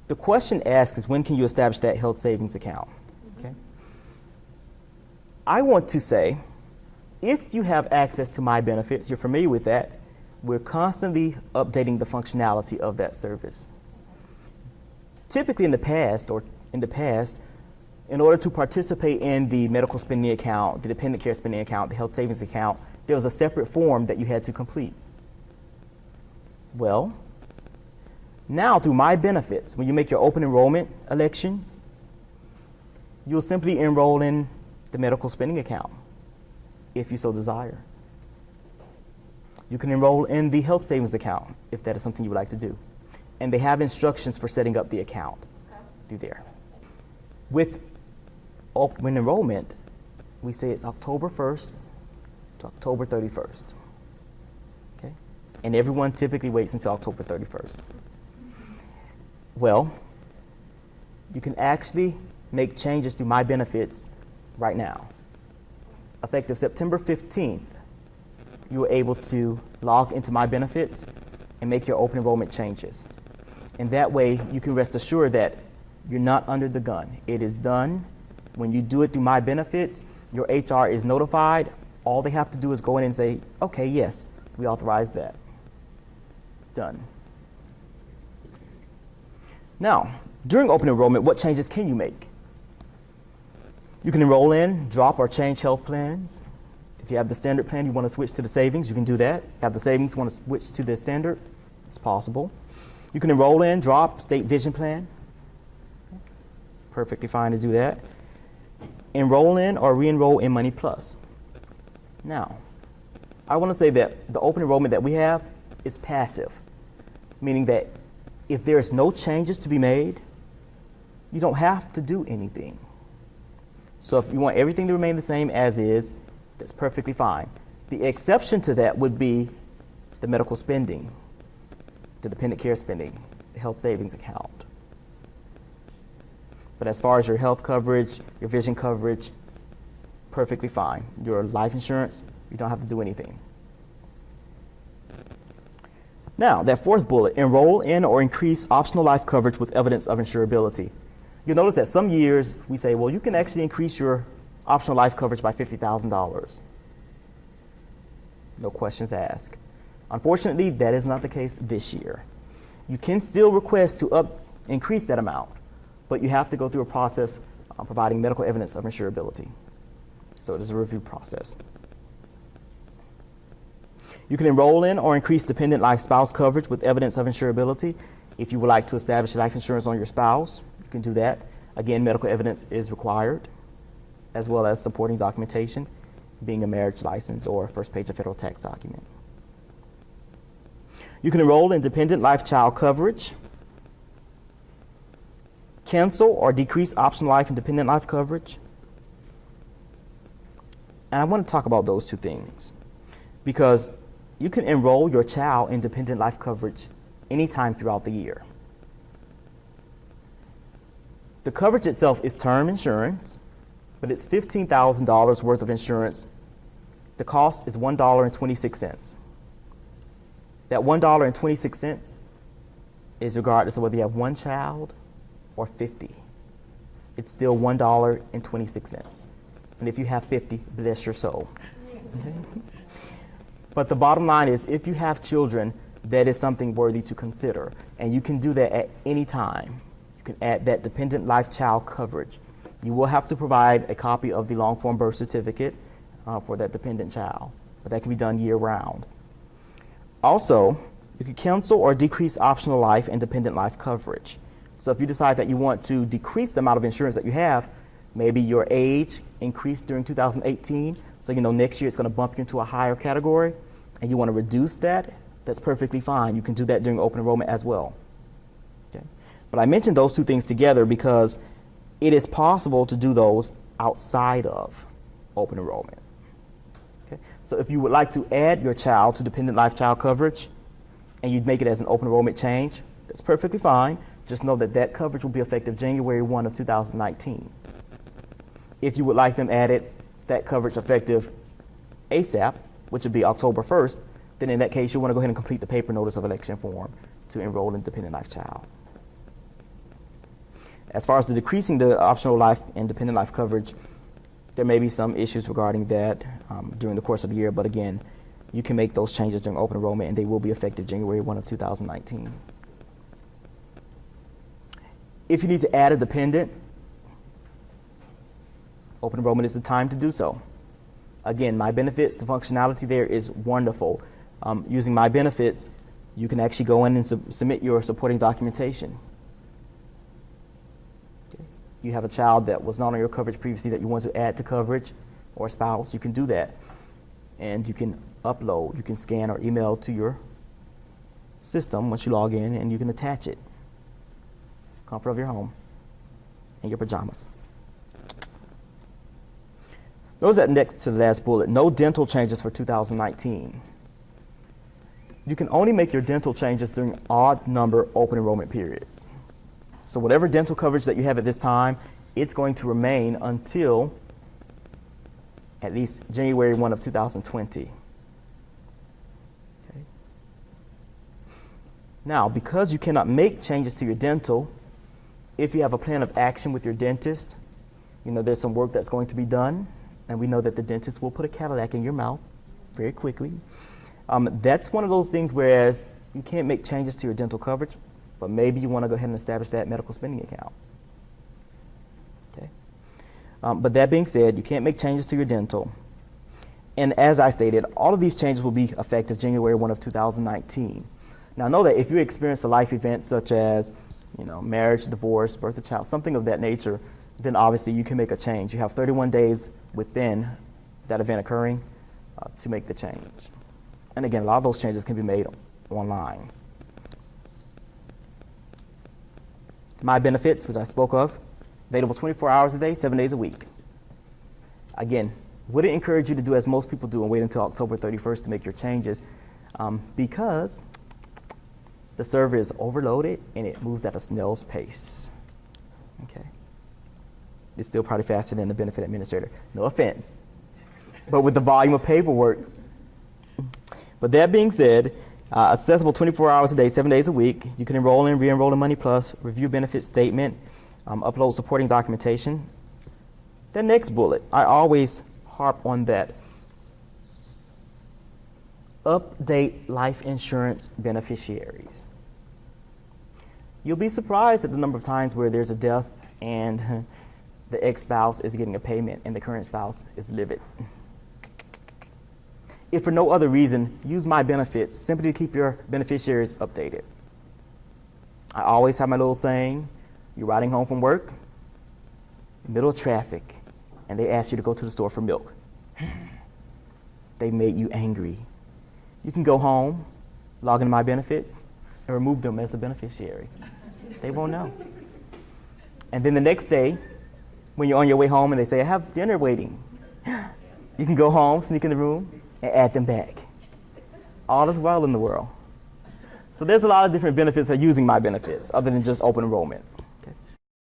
The question asked is, when can you establish that health savings account? Okay. I want to say, if you have access to My Benefits, you're familiar with that, we're constantly updating the functionality of that service. Typically in the past, in order to participate in the medical spending account, the dependent care spending account, the health savings account, there was a separate form that you had to complete. Well, now through My Benefits, when you make your open enrollment election, you'll simply enroll in the medical spending account, if you so desire. You can enroll in the health savings account, if that is something you would like to do. And they have instructions for setting up the account through there. With Open Enrollment, we say it's October 1st to October 31st. Okay? And everyone typically waits until October 31st. Well, you can actually make changes to My Benefits right now. Effective September 15th, you are able to log into My Benefits and make your open enrollment changes. And that way, you can rest assured that you're not under the gun. It is done. When you do it through My Benefits, your HR is notified. All they have to do is go in and say, okay, yes, we authorize that. Done. Now, during open enrollment, what changes can you make? You can enroll in, drop, or change health plans. If you have the standard plan, you want to switch to the savings, you can do that. Have the savings, want to switch to the standard, it's possible. You can enroll in, drop, state vision plan. Perfectly fine to do that. Enroll in or re-enroll in Money Plus. Now, I want to say that the open enrollment that we have is passive, meaning that if there's no changes to be made, you don't have to do anything. So if you want everything to remain the same as is, that's perfectly fine. The exception to that would be the medical spending, the dependent care spending, the health savings account. But as far as your health coverage, your vision coverage, perfectly fine. Your life insurance, you don't have to do anything. Now, that fourth bullet, enroll in or increase optional life coverage with evidence of insurability. You'll notice that some years we say, well, you can actually increase your optional life coverage by $50,000. No questions asked. Unfortunately, that is not the case this year. You can still request to increase that amount, but you have to go through a process providing medical evidence of insurability. So it is a review process. You can enroll in or increase dependent life spouse coverage with evidence of insurability. If you would like to establish life insurance on your spouse, you can do that. Again, medical evidence is required, as well as supporting documentation, being a marriage license or a first page of federal tax document. You can enroll in dependent life child coverage, cancel or decrease optional life and dependent life coverage. And I want to talk about those two things because you can enroll your child in dependent life coverage anytime throughout the year. The coverage itself is term insurance, but it's $15,000 worth of insurance. The cost is $1.26. That $1.26 is regardless of whether you have one child or 50. It's still $1.26. And if you have 50, bless your soul. Okay? But the bottom line is, if you have children, that is something worthy to consider. And you can do that at any time. You can add that dependent life child coverage. You will have to provide a copy of the long-form birth certificate for that dependent child, but that can be done year-round. Also, you can cancel or decrease optional life and dependent life coverage. So if you decide that you want to decrease the amount of insurance that you have, maybe your age increased during 2018, so you know next year it's going to bump you into a higher category, and you want to reduce that, that's perfectly fine. You can do that during open enrollment as well. Okay? But I mentioned those two things together because it is possible to do those outside of open enrollment. Okay? So if you would like to add your child to dependent life child coverage and you'd make it as an open enrollment change, that's perfectly fine. Just know that that coverage will be effective January 1 of 2019. If you would like them added, that coverage effective ASAP, which would be October 1st, then in that case, you'll want to go ahead and complete the paper notice of election form to enroll in dependent life child. As far as the decreasing the optional life and dependent life coverage, there may be some issues regarding that during the course of the year, but again, you can make those changes during open enrollment and they will be effective January 1 of 2019. If you need to add a dependent, open enrollment is the time to do so. Again, My Benefits, the functionality there is wonderful. Using My Benefits, you can actually go in and submit your supporting documentation. Okay. You have a child that was not on your coverage previously that you want to add to coverage, or a spouse, you can do that. And you can upload, you can scan or email to your system once you log in, and you can attach it. Comfort of your home and your pajamas. Notice that next to the last bullet, no dental changes for 2019. You can only make your dental changes during odd number open enrollment periods. So whatever dental coverage that you have at this time, it's going to remain until at least January 1 of 2020. Okay. Now, because you cannot make changes to your dental, if you have a plan of action with your dentist, you know there's some work that's going to be done, and we know that the dentist will put a Cadillac in your mouth very quickly. That's one of those things whereas you can't make changes to your dental coverage, but maybe you want to go ahead and establish that medical spending account. Okay. But that being said, you can't make changes to your dental. And as I stated, all of these changes will be effective January 1 of 2019. Now know that if you experience a life event such as marriage, divorce, birth of child, something of that nature, then obviously you can make a change. You have 31 days within that event occurring to make the change. And again, a lot of those changes can be made online. My Benefits, which I spoke of, available 24 hours a day, 7 days a week. Again, wouldn't encourage you to do as most people do and wait until October 31st to make your changes because the server is overloaded and it moves at a snail's pace. Okay. It's still probably faster than the benefit administrator. No offense. But with the volume of paperwork. But that being said, accessible 24 hours a day, 7 days a week. You can enroll in, re-enroll in Money Plus, review benefit statement, upload supporting documentation. The next bullet, I always harp on that. Update life insurance beneficiaries. You'll be surprised at the number of times where there's a death and the ex-spouse is getting a payment and the current spouse is livid. If for no other reason, use My Benefits simply to keep your beneficiaries updated. I always have my little saying, you're riding home from work, middle of traffic, and they ask you to go to the store for milk. They made you angry. You can go home, log into My Benefits, and remove them as a beneficiary. They won't know. And then the next day, when you're on your way home and they say, I have dinner waiting, you can go home, sneak in the room, and add them back. All is well in the world. So there's a lot of different benefits for using My Benefits other than just open enrollment.